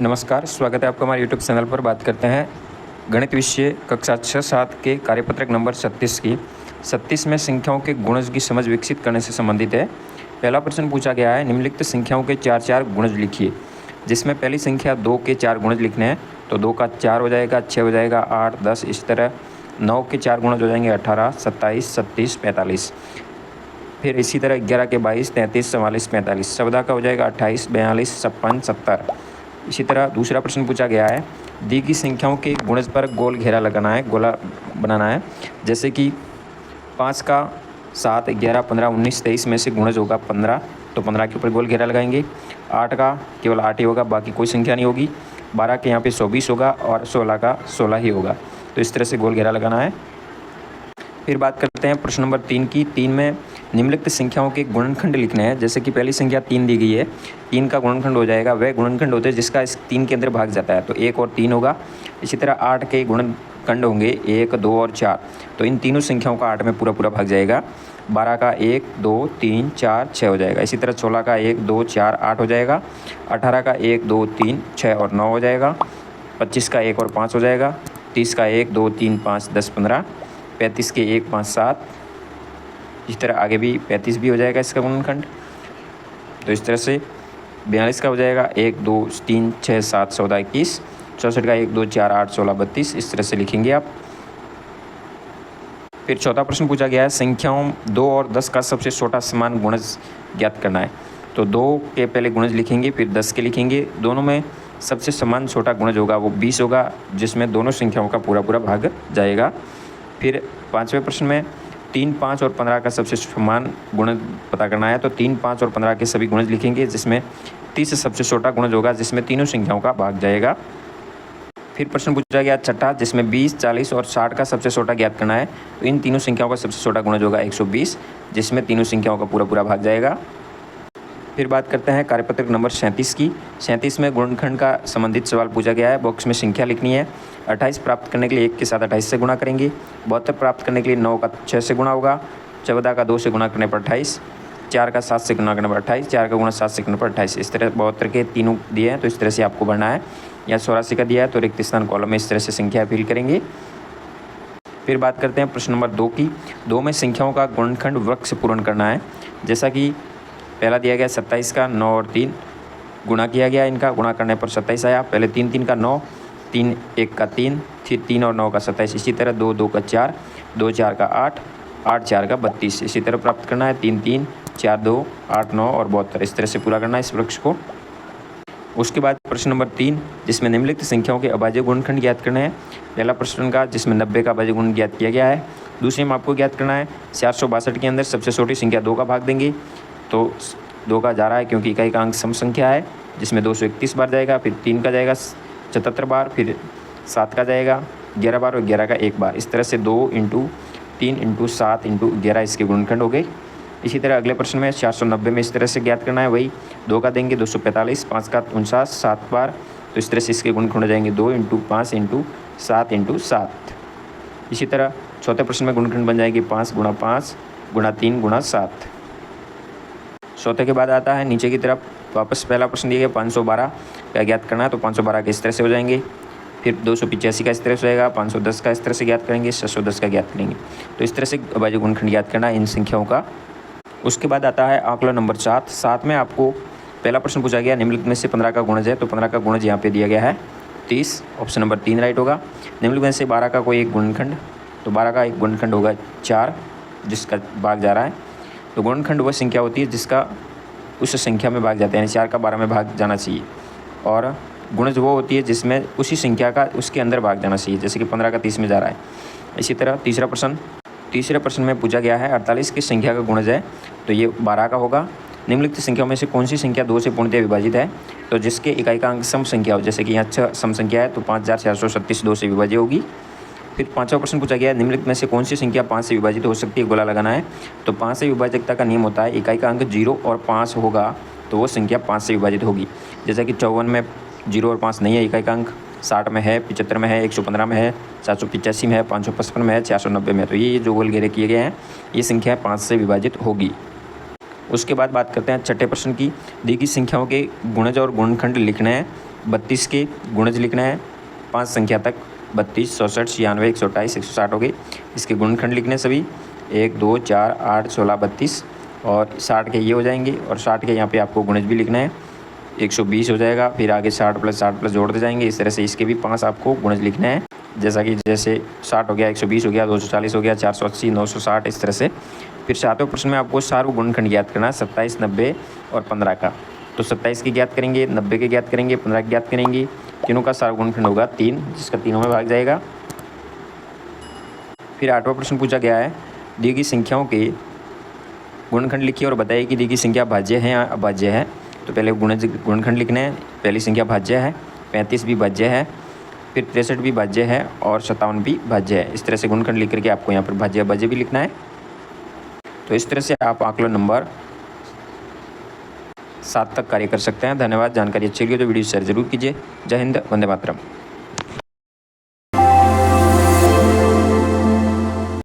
नमस्कार, स्वागत है आपका हमारे यूट्यूब चैनल पर। बात करते हैं गणित विषय कक्षा 6-7 के कार्यपत्रक नंबर 36 की। 36 में संख्याओं के गुणज की समझ विकसित करने से संबंधित है। पहला प्रश्न पूछा गया है, निम्नलिखित संख्याओं के 4 गुणज लिखिए। जिसमें पहली संख्या 2 के 4 गुणज लिखने हैं, तो 2 का 4 हो जाएगा, 6 हो जाएगा, 8, 10, इस तरह। 9 के 4 गुणज हो जाएंगे 18, 27, 36, 45। फिर इसी तरह 11 के 22, 33, 44, 45। 14 का हो जाएगा 28, 42, 56, 70। इसी तरह दूसरा प्रश्न पूछा गया है, दी गई संख्याओं के गुणज पर गोल घेरा लगाना है, गोला बनाना है। जैसे कि 5 का 7, 11, 15, 19, 23 में से गुणज होगा 15, तो 15 के ऊपर गोल घेरा लगाएंगे। 8 का केवल 8 ही होगा, बाकी कोई संख्या नहीं होगी। 12 के यहाँ पे 24 होगा और 16 का 16 ही होगा, तो इस तरह से गोल घेरा लगाना है। फिर बात करते हैं प्रश्न नंबर 3 की। 3 में निम्नलिखित संख्याओं के गुणनखंड लिखने हैं। जैसे कि पहली संख्या 3 दी गई है, 3 का गुणनखंड हो जाएगा, वह गुणनखंड होते हैं जिसका इस 3 के अंदर भाग जाता है, तो 1 और 3 होगा। इसी तरह 8 के गुणनखंड होंगे 1, 2 और 4, तो इन तीनों संख्याओं का 8 में पूरा भाग जाएगा। 12 का 1, 2, 3, 4, 6 हो जाएगा। इसी तरह 16 का 1, 2, 4, 8 हो जाएगा। 18 का 1, 2, 3, 6 और 9 हो जाएगा। 25 का 1 और 5 हो जाएगा। 30 का 1, 2, 3, 5, 10, 15। 35 के 1, 5, 7। इस तरह आगे भी 35 भी हो जाएगा इसका गुणनखंड। तो इस तरह से 42 का हो जाएगा 1, 2, 3, 6, 7, 14, 21। 64 का 1, 2, 4, 8, 16, 32। इस तरह से लिखेंगे आप। फिर चौथा प्रश्न पूछा गया है, संख्याओं 2 और 10 का सबसे छोटा समान गुणज ज्ञात करना है। तो 2 के पहले गुणज लिखेंगे, फिर 10 के लिखेंगे। दोनों में सबसे समान छोटा गुणज होगा वो 20 होगा, जिसमें दोनों संख्याओं का पूरा भाग जाएगा। फिर पाँचवें प्रश्न में 3, 5 और 15 का सबसे समान गुणज पता करना है। तो 3, 5 और 15 के सभी गुणज लिखेंगे, जिसमें 30 सबसे छोटा गुणज होगा, जिसमें तीनों संख्याओं का भाग जाएगा। फिर प्रश्न पूछा गया छठा, जिसमें 20, 40 और 60 का सबसे छोटा ज्ञात करना है। तो इन तीनों संख्याओं का सबसे छोटा गुणज होगा 120, जिसमें तीनों संख्याओं का पूरा भाग जाएगा। फिर बात करते हैं कार्यपत्रक नंबर 37 की। 37 में गुणनखंड का संबंधित सवाल पूछा गया है। बॉक्स में संख्या लिखनी है। 28 प्राप्त करने के लिए 1 के साथ 28 से गुणा करेंगे। 72 प्राप्त करने के लिए 9 का 6 से गुणा होगा। 14 का 2 से गुणा करने पर 28। 4 का 7 से गुणा करने पर 28। 4 का गुणा 7 से करने पर 28। इस तरह 72 के तीनों दिए हैं, तो इस तरह से आपको भरना है। या 84 का दिया है, तो रिक्त स्थान कॉलम में इस तरह से संख्या फिल करेंगे। फिर बात करते हैं प्रश्न नंबर 2 की। 2 में संख्याओं का गुणनखंड वृक्ष पूर्ण करना है। जैसा कि पहला दिया गया 27 का 9 और 3 गुणा किया गया, इनका गुणा करने पर 27 आया। पहले 3, 3 का 9, 3, 1 का 3, फिर 3 और 9 का 27। इसी तरह 2, 2 का 4, 2, 4 का 8, 8, 4 का 32। इसी तरह प्राप्त करना है 3, 3, 4, 2, 8, 9 और 72। इस तरह से पूरा करना है इस वृक्ष को। उसके बाद प्रश्न नंबर 3, जिसमें निम्नलिखित संख्याओं के अभाज्य गुणनखंड ज्ञात करने हैं। पहला प्रश्न का जिसमें 90 का अभाज्य गुण ज्ञात किया गया है। दूसरे में आपको ज्ञात करना है 462 के अंदर सबसे छोटी संख्या 2 का भाग देंगे, तो 2 का जा रहा है क्योंकि इकाई का अंक सम संख्या है, जिसमें 231 बार जाएगा। फिर 3 का जाएगा 77 बार, फिर 7 का जाएगा 11 बार और 11 का 1 बार। इस तरह से 2 × 3 × 7 × 11 इसके गुणनखंड हो गए। इसी तरह अगले प्रश्न में 490 में इस तरह से ज्ञात करना है। वही 2 का देंगे 245, 5 का 49, 7 बार, तो इस तरह से इसके गुणनखंड हो जाएंगे 2 × 5 × 7 × 7। इसी तरह चौथे प्रश्न में गुणनखंड बन जाएंगे 5 × 5 × 3 × 7। चौथे के बाद आता है नीचे की तरफ वापस पहला प्रश्न दिया गया 512 का ज्ञात करना है। तो 512 के इस तरह से हो जाएंगे। फिर 285 का इस तरह से होएगा। 510 का इस तरह से ज्ञात करेंगे। 610 का ज्ञात करेंगे। तो इस तरह से अभाज्य गुणनखंड ज्ञात करना है इन संख्याओं का। उसके बाद आता है आंकड़ा नंबर 7। 7 में आपको पहला प्रश्न पूछा गया, निम्नलिखित में से 15 का गुणज है। तो 15 का गुणज यहाँ पे दिया गया है 30। ऑप्शन नंबर 3 राइट होगा। निम्नलिखित में से 12 का कोई एक गुणनखंड, तो 12 का एक गुणनखंड होगा 4, जिसका भाग जा रहा है। तो गुणनखंड वह संख्या होती है जिसका उस संख्या में भाग जाते हैं, यानी 4 का 12 में भाग जाना चाहिए। और गुणज वो होती है जिसमें उसी संख्या का उसके अंदर भाग जाना चाहिए, जैसे कि 15 का 30 में जा रहा है। इसी तरह तीसरे प्रश्न में पूछा गया है 48 की संख्या का गुणज है, तो ये 12 का होगा। निम्नलिखित संख्याओं में से कौन सी संख्या 2 से पूर्णतः विभाजित है। तो जिसके इकाई का अंक सम संख्या हो, जैसे कि यहाँ 6 सम संख्या है, तो 5436 2 से विभाज्य होगी। फिर पांचवा प्रश्न पूछा गया है, निम्नलिखित में से कौन सी संख्या 5 से विभाजित हो सकती है, गोला लगाना है। तो 5 से विभाजकता का नियम होता है इकाई का अंक 0 और 5 होगा, तो वो संख्या 5 से विभाजित होगी। जैसा कि 54 में 0 और 5 नहीं है इकाई का अंक, 60 में है, 75 में है, 115 में है, 785 में है, 555 में है, 490 में है। तो ये जो गोल घेरे किए गए हैं ये संख्या 5 से विभाजित होगी। उसके बाद बात करते हैं छठे प्रश्न की। दी गई संख्याओं के गुणज और गुणनखंड लिखने हैं। 32 के गुणज लिखना है 5 संख्या तक, 32, 64, 96, 128, 160 हो गई। इसके गुणनखंड लिखने सभी 1, 2, 4, 8, 16, 32 और 60 के ये हो जाएंगे। और 60 के यहाँ पे आपको गुणज भी लिखना है 120 हो जाएगा। फिर आगे 60 प्लस जोड़ते जाएंगे। इस तरह से इसके भी 5 आपको गुणज लिखना है, जैसे 60 हो गया, 120 हो गया, 240 हो गया, 480, 960, इस तरह से। फिर 7वें प्रश्न में आपको सारू गुणनखंड ज्ञात करना है 27, 90 और 15 का। तो 27 की ज्ञात करेंगे, 90 के ज्ञात करेंगे, 15 की ज्ञात करेंगे। तीनों का सारू गुणनखंड होगा 3, जिसका तीनों में भाग जाएगा। फिर 8वां प्रश्न पूछा गया है, दी गई संख्याओं के गुणनखंड लिखिए और बताइए कि दी गई संख्या भाज्य है या अभाज्य है। तो पहले गुणनखंड लिखना है। पहली संख्या भाज्य है, 35 भी भाज्य है, फिर 63 भी भाज्य है और 57 भी भाज्य है। इस तरह से गुणनखंड लिख करके आपको यहाँ पर भाज्य अभाज्य भी लिखना है। तो इस तरह से आप आकलन नंबर 7 तक कार्य कर सकते हैं। धन्यवाद। जानकारी अच्छी लगी तो वीडियो शेयर जरूर कीजिए। जय हिंद, वंदे मातरम।